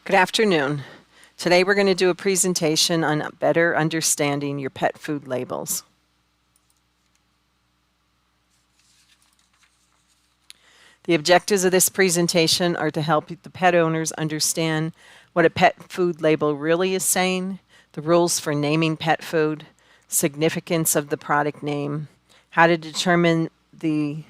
Good afternoon. Today we're going to do a presentation on better understanding your pet food labels. The objectives of this presentation are to help the pet owners understand what a pet food label really is saying, the rules for naming pet food, significance of the product name, how to determine the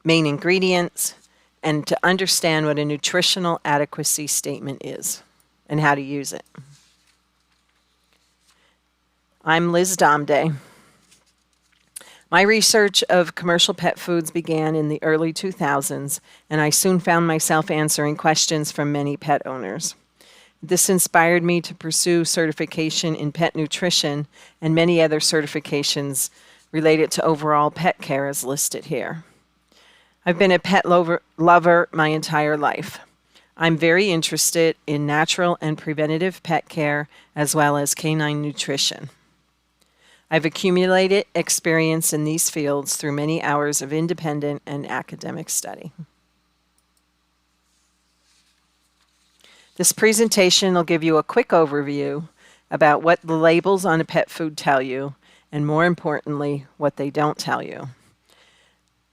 main ingredients, and to understand what a nutritional adequacy statement is and how to use it. I'm Liz Domday. My research of commercial pet foods began in the early 2000s, and I soon found myself answering questions from many pet owners. This inspired me to pursue certification in pet nutrition and many other certifications related to overall pet care as listed here. I've been a pet lover my entire life. I'm very interested in natural and preventative pet care as well as canine nutrition. I've accumulated experience in these fields through many hours of independent and academic study. This presentation will give you a quick overview about what the labels on a pet food tell you, and more importantly, what they don't tell you.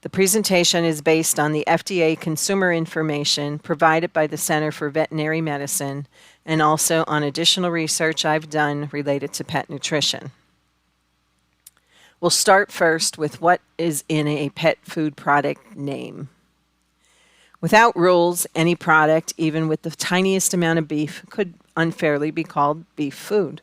The presentation is based on the FDA consumer information provided by the Center for Veterinary Medicine and also on additional research I've done related to pet nutrition. We'll start first with what is in a pet food product name. Without rules, any product, even with the tiniest amount of beef, could unfairly be called beef food.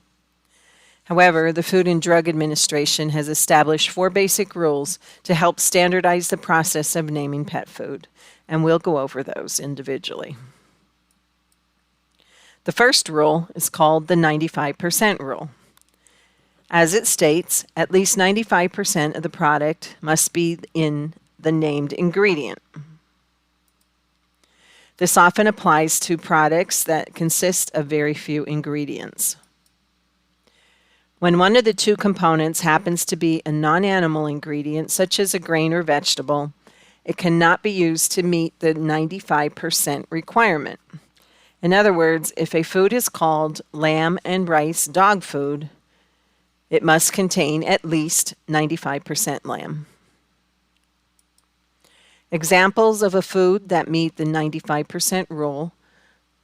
However, the Food and Drug Administration has established 4 basic rules to help standardize the process of naming pet food, and we'll go over those individually. The first rule is called the 95% rule. As it states, at least 95% of the product must be in the named ingredient. This often applies to products that consist of very few ingredients. When one of the 2 components happens to be a non-animal ingredient, such as a grain or vegetable, it cannot be used to meet the 95% requirement. In other words, if a food is called lamb and rice dog food, it must contain at least 95% lamb. Examples of a food that meet the 95% rule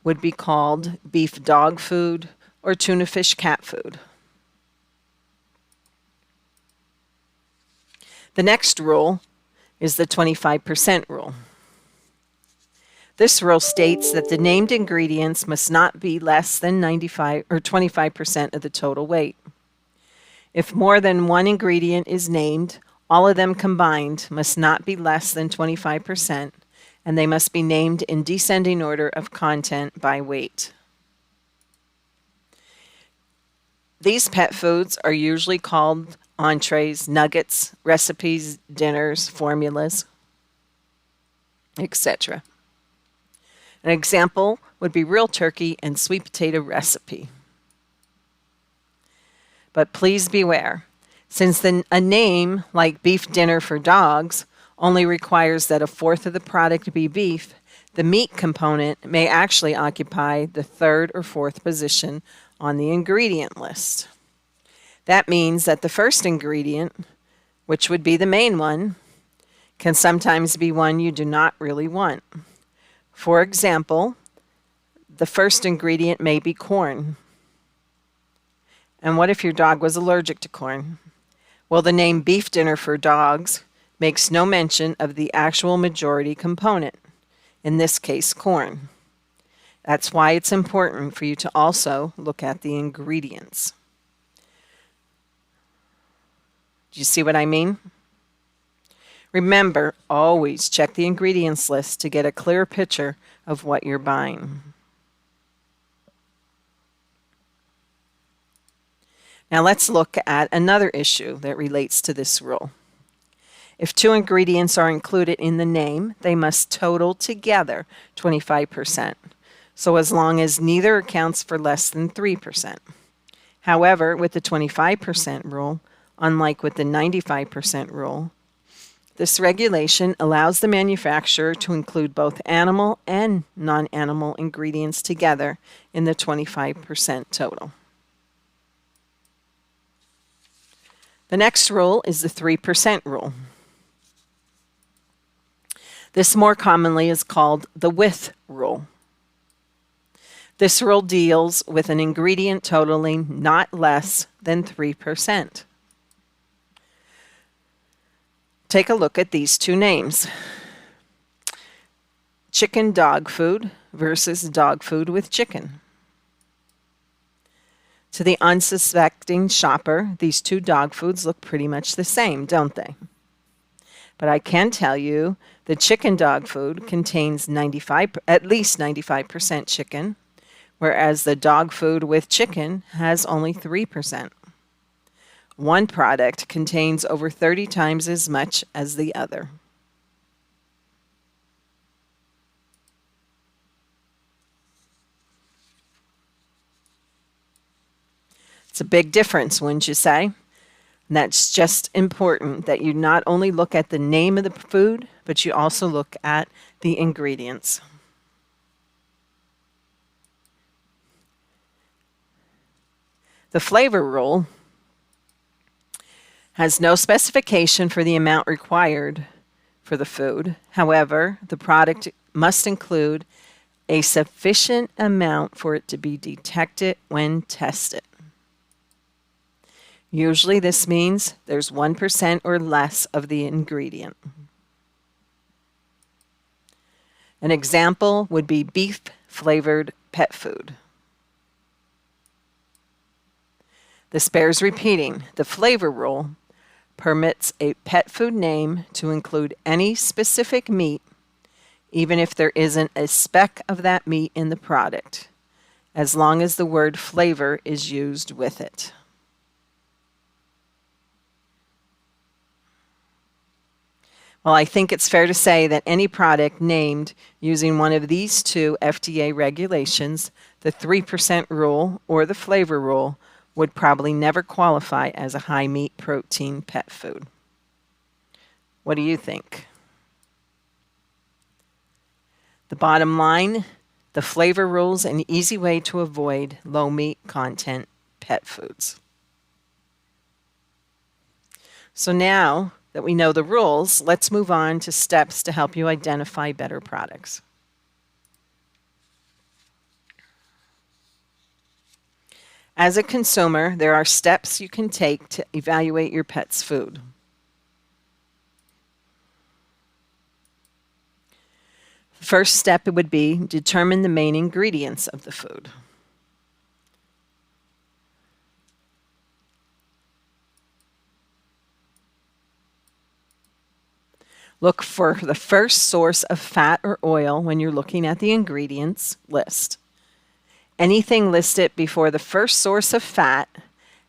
would be called beef dog food or tuna fish cat food. The next rule is the 25% rule. This rule states that the named ingredients must not be less than 95 or 25% of the total weight. If more than one ingredient is named, all of them combined must not be less than 25%, and they must be named in descending order of content by weight. These pet foods are usually called entrees, nuggets, recipes, dinners, formulas, etc. An example would be real turkey and sweet potato recipe. But please beware, since a name like beef dinner for dogs only requires that 1/4 of the product be beef, the meat component may actually occupy the 3rd or 4th position on the ingredient list. That means that the first ingredient, which would be the main one, can sometimes be one you do not really want. For example, the first ingredient may be corn. And what if your dog was allergic to corn? Well, the name beef dinner for dogs makes no mention of the actual majority component, in this case, corn. That's why it's important for you to also look at the ingredients. Do you see what I mean? Remember, always check the ingredients list to get a clear picture of what you're buying. Now let's look at another issue that relates to this rule. If 2 ingredients are included in the name, they must total together 25%, so as long as neither accounts for less than 3%. However, with the 25% rule, unlike with the 95% rule, This regulation allows the manufacturer to include both animal and non-animal ingredients together in the 25% total. The next rule is the 3% rule. This more commonly is called the with rule. This rule deals with an ingredient totaling not less than 3%. Take a look at these two names. Chicken dog food versus dog food with chicken. To the unsuspecting shopper, these two dog foods look pretty much the same, don't they? But I can tell you the chicken dog food contains at least 95% chicken, whereas the dog food with chicken has only 3%. One product contains over 30 times as much as the other. It's a big difference, wouldn't you say? And that's just important that you not only look at the name of the food, but you also look at the ingredients. The flavor rule has no specification for the amount required for the food. However, the product must include a sufficient amount for it to be detected when tested. Usually this means there's 1% or less of the ingredient. An example would be beef flavored pet food. This bears repeating. The flavor rule permits a pet food name to include any specific meat, even if there isn't a speck of that meat in the product, as long as the word flavor is used with it. Well, I think it's fair to say that any product named using one of these two FDA regulations, the 3% rule or the flavor rule, would probably never qualify as a high meat protein pet food. What do you think? The bottom line, the flavor rule's an easy way to avoid low meat content pet foods. So now that we know the rules, let's move on to steps to help you identify better products. As a consumer, there are steps you can take to evaluate your pet's food. The first step would be determine the main ingredients of the food. Look for the first source of fat or oil when you're looking at the ingredients list. Anything listed before the first source of fat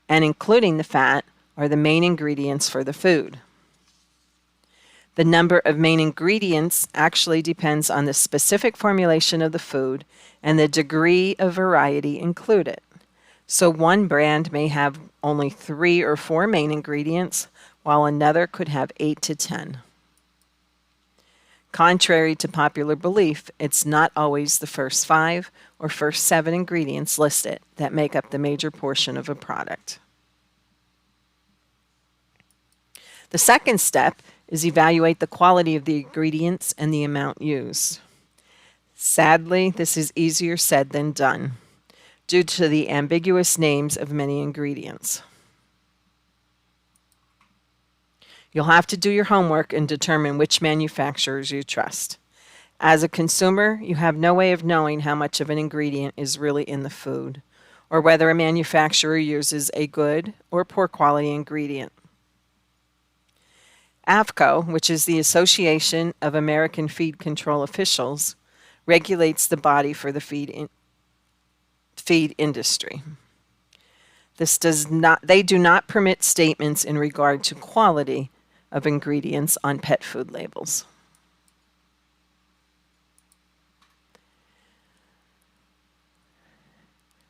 and including the fat are the main ingredients for the food. The number of main ingredients actually depends on the specific formulation of the food and the degree of variety included. So one brand may have only 3 or 4 main ingredients, while another could have 8 to 10. Contrary to popular belief, it's not always the first 5 or first 7 ingredients listed that make up the major portion of a product. The second step is evaluate the quality of the ingredients and the amount used. Sadly, this is easier said than done due to the ambiguous names of many ingredients. You'll have to do your homework and determine which manufacturers you trust. As a consumer, you have no way of knowing how much of an ingredient is really in the food, or whether a manufacturer uses a good or poor quality ingredient. AAFCO, which is the Association of American Feed Control Officials, regulates the body for the feed industry. They do not permit statements in regard to quality of ingredients on pet food labels.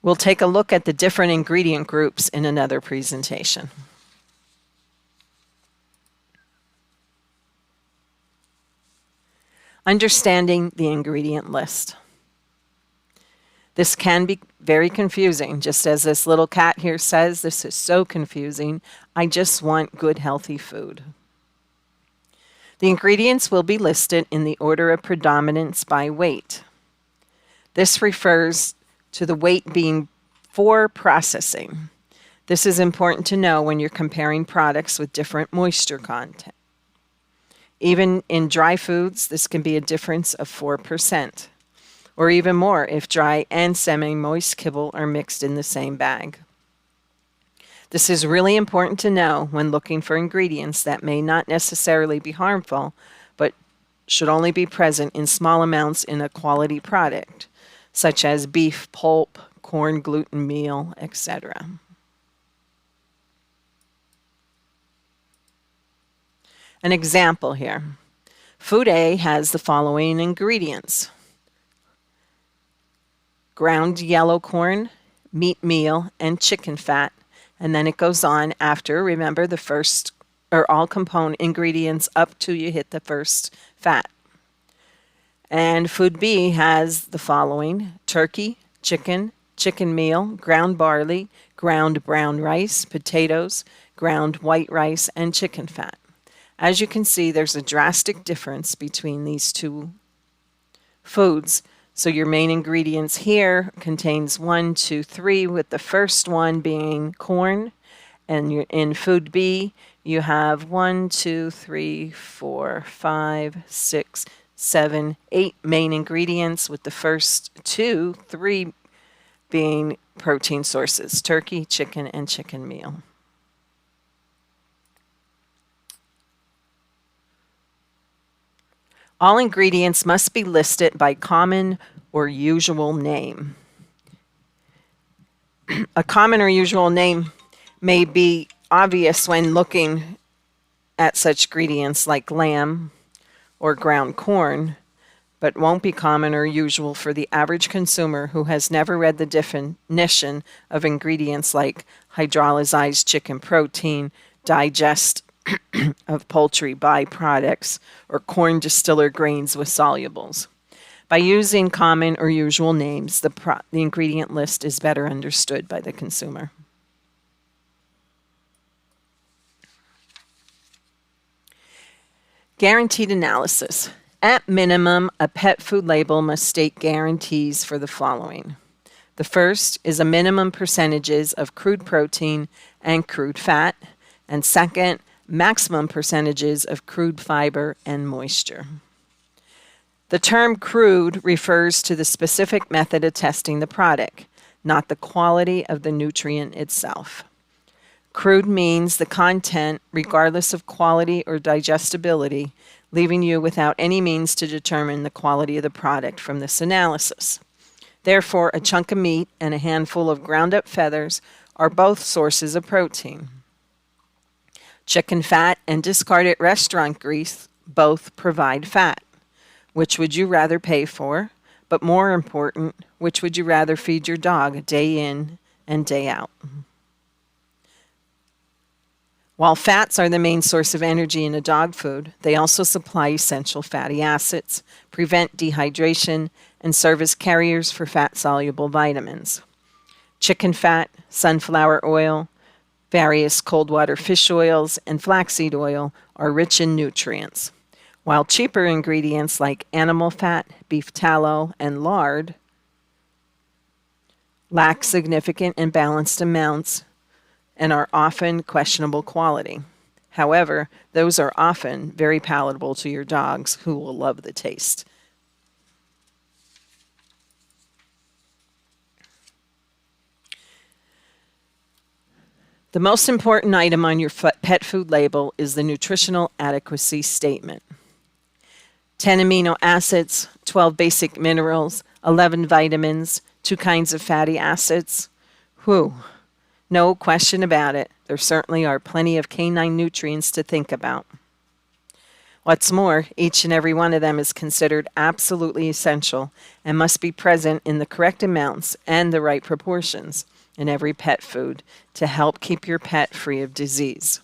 We'll take a look at the different ingredient groups in another presentation. Understanding the ingredient list. This can be very confusing, just as this little cat here says, this is so confusing. I just want good, healthy food. The ingredients will be listed in the order of predominance by weight. This refers to the weight being for processing. This is important to know when you're comparing products with different moisture content. Even in dry foods, this can be a difference of 4%, or even more if dry and semi-moist kibble are mixed in the same bag. This is really important to know when looking for ingredients that may not necessarily be harmful, but should only be present in small amounts in a quality product, such as beef pulp, corn gluten meal, etc. An example here. Food A has the following ingredients: ground yellow corn, meat meal, and chicken fat. And then it goes on after, remember, the first or all component ingredients up to you hit the first fat. And food B has the following: turkey, chicken, chicken meal, ground barley, ground brown rice, potatoes, ground white rice, and chicken fat. As you can see, there's a drastic difference between these two foods. So your main ingredients here contains 1, 2, 3, with the first one being corn. And in food B, you have 1, 2, 3, 4, 5, 6, 7, 8 main ingredients, with the first 2, 3 being protein sources: turkey, chicken, and chicken meal. All ingredients must be listed by common or usual name. A common or usual name may be obvious when looking at such ingredients like lamb or ground corn, but won't be common or usual for the average consumer who has never read the definition of ingredients like hydrolyzed chicken protein, digest of poultry byproducts, or corn distiller grains with solubles. By using common or usual names, the ingredient list is better understood by the consumer. Guaranteed analysis. At minimum, a pet food label must state guarantees for the following. The first is a minimum percentages of crude protein and crude fat, and second, maximum percentages of crude fiber and moisture. The term crude refers to the specific method of testing the product, not the quality of the nutrient itself. Crude means the content, regardless of quality or digestibility, leaving you without any means to determine the quality of the product from this analysis. Therefore, a chunk of meat and a handful of ground up feathers are both sources of protein. Chicken fat and discarded restaurant grease both provide fat. Which would you rather pay for? But more important, which would you rather feed your dog day in and day out? While fats are the main source of energy in a dog food, they also supply essential fatty acids, prevent dehydration, and serve as carriers for fat-soluble vitamins. Chicken fat, sunflower oil, various cold water fish oils, and flaxseed oil are rich in nutrients, while cheaper ingredients like animal fat, beef tallow, and lard lack significant and balanced amounts and are often questionable quality. However, those are often very palatable to your dogs, who will love the taste. The most important item on your pet food label is the nutritional adequacy statement. 10 amino acids, 12 basic minerals, 11 vitamins, 2 kinds of fatty acids. Whew, no question about it. There certainly are plenty of canine nutrients to think about. What's more, each and every one of them is considered absolutely essential and must be present in the correct amounts and the right proportions in every pet food to help keep your pet free of disease.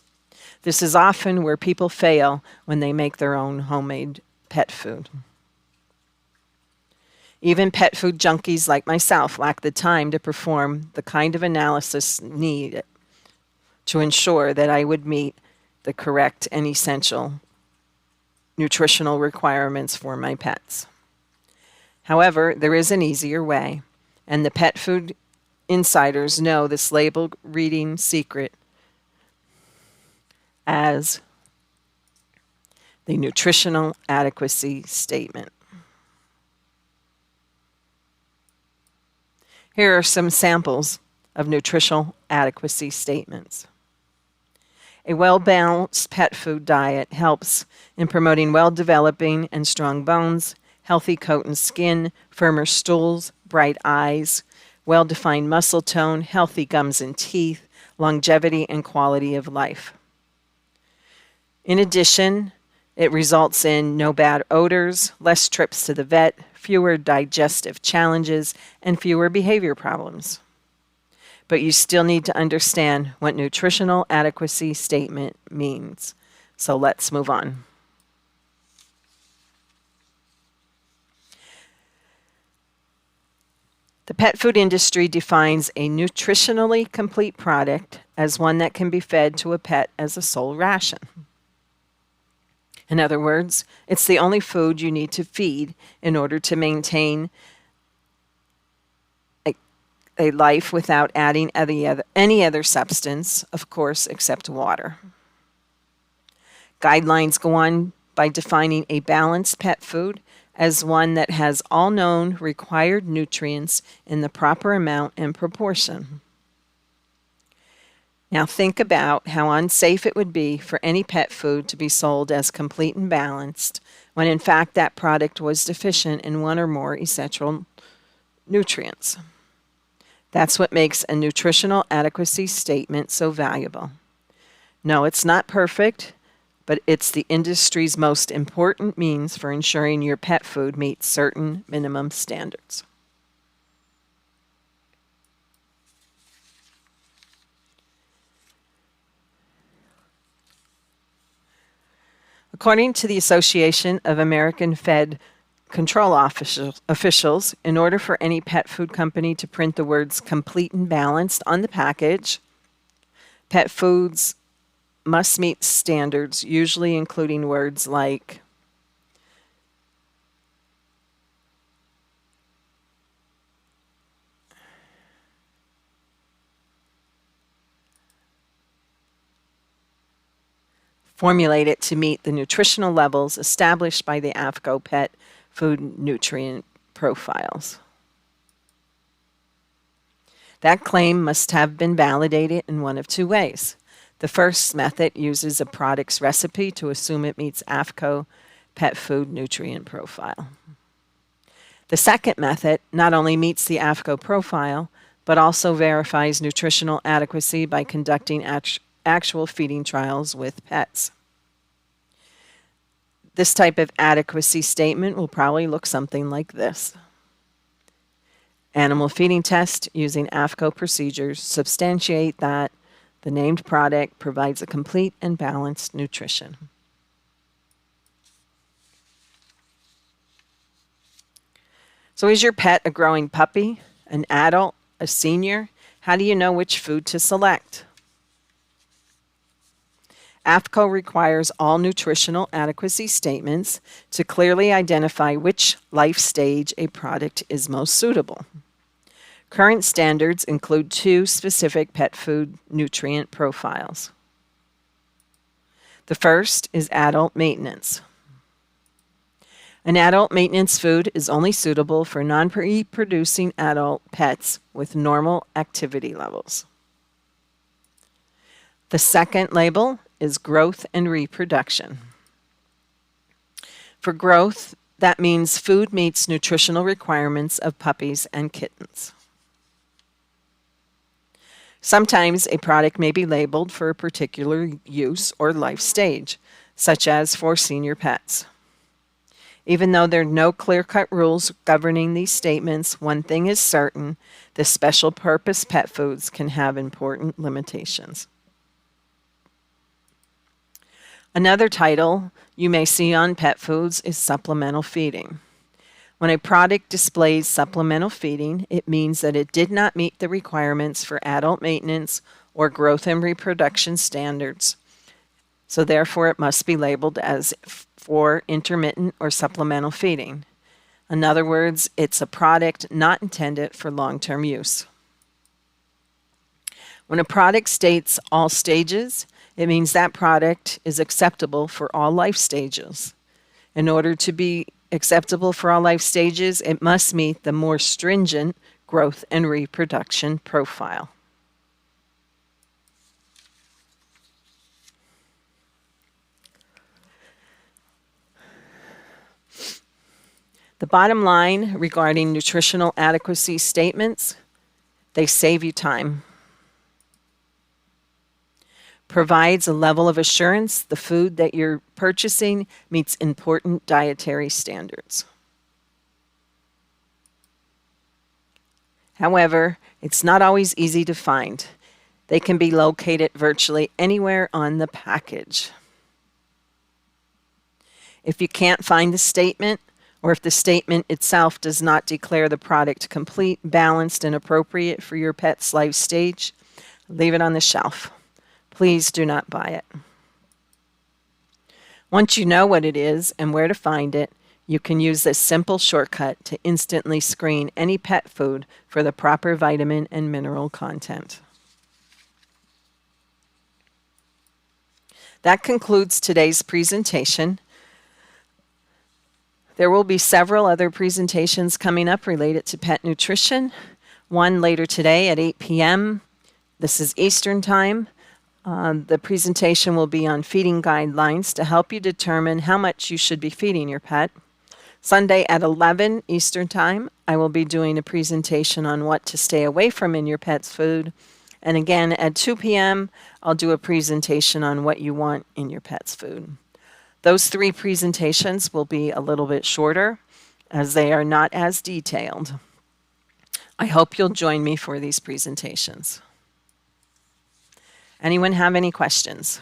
This is often where people fail when they make their own homemade pet food. Even pet food junkies like myself lack the time to perform the kind of analysis needed to ensure that I would meet the correct and essential nutritional requirements for my pets. However, there is an easier way, and the pet food insiders know this label reading secret as the nutritional adequacy statement. Here are some samples of nutritional adequacy statements. A well-balanced pet food diet helps in promoting well-developing and strong bones, healthy coat and skin, firmer stools, bright eyes, well-defined muscle tone, healthy gums and teeth, longevity and quality of life. In addition, it results in no bad odors, less trips to the vet, fewer digestive challenges, and fewer behavior problems. But you still need to understand what nutritional adequacy statement means. So let's move on. The pet food industry defines a nutritionally complete product as one that can be fed to a pet as a sole ration. In other words, it's the only food you need to feed in order to maintain a life without adding any other substance, of course, except water. Guidelines go on by defining a balanced pet food as one that has all known required nutrients in the proper amount and proportion. Now think about how unsafe it would be for any pet food to be sold as complete and balanced when in fact that product was deficient in one or more essential nutrients. That's what makes a nutritional adequacy statement so valuable. No, it's not perfect, but it's the industry's most important means for ensuring your pet food meets certain minimum standards. According to the Association of American Fed Control officials, in order for any pet food company to print the words complete and balanced on the package, pet foods must meet standards, usually including words like formulate it to meet the nutritional levels established by the AAFCO Pet Food Nutrient Profiles. That claim must have been validated in one of two ways. The first method uses a product's recipe to assume it meets AAFCO Pet Food Nutrient Profile. The second method not only meets the AAFCO profile, but also verifies nutritional adequacy by conducting actual feeding trials with pets. This type of adequacy statement will probably look something like this. Animal feeding test using AAFCO procedures substantiate that the named product provides a complete and balanced nutrition. So is your pet a growing puppy, an adult, a senior? How do you know which food to select? AAFCO requires all nutritional adequacy statements to clearly identify which life stage a product is most suitable. Current standards include two specific pet food nutrient profiles. The first is adult maintenance. An adult maintenance food is only suitable for non-reproducing adult pets with normal activity levels. The second label is growth and reproduction. For growth, that means food meets nutritional requirements of puppies and kittens. Sometimes a product may be labeled for a particular use or life stage, such as for senior pets. Even though there are no clear-cut rules governing these statements, one thing is certain: the special purpose pet foods can have important limitations. Another title you may see on pet foods is supplemental feeding. When a product displays supplemental feeding, it means that it did not meet the requirements for adult maintenance or growth and reproduction standards. So therefore, it must be labeled as for intermittent or supplemental feeding. In other words, it's a product not intended for long-term use. When a product states all stages, it means that product is acceptable for all life stages. In order to be acceptable for all life stages, it must meet the more stringent growth and reproduction profile. The bottom line regarding nutritional adequacy statements, they save you time. Provides a level of assurance the food that you're purchasing meets important dietary standards. However, it's not always easy to find. They can be located virtually anywhere on the package. If you can't find the statement, or if the statement itself does not declare the product complete, balanced, and appropriate for your pet's life stage, leave it on the shelf. Please do not buy it. Once you know what it is and where to find it, you can use this simple shortcut to instantly screen any pet food for the proper vitamin and mineral content. That concludes today's presentation. There will be several other presentations coming up related to pet nutrition. One later today at 8 p.m. This is Eastern Time. The presentation will be on feeding guidelines to help you determine how much you should be feeding your pet. Sunday at 11 Eastern Time, I will be doing a presentation on what to stay away from in your pet's food. And again, at 2 p.m., I'll do a presentation on what you want in your pet's food. Those three presentations will be a little bit shorter as they are not as detailed. I hope you'll join me for these presentations. Anyone have any questions?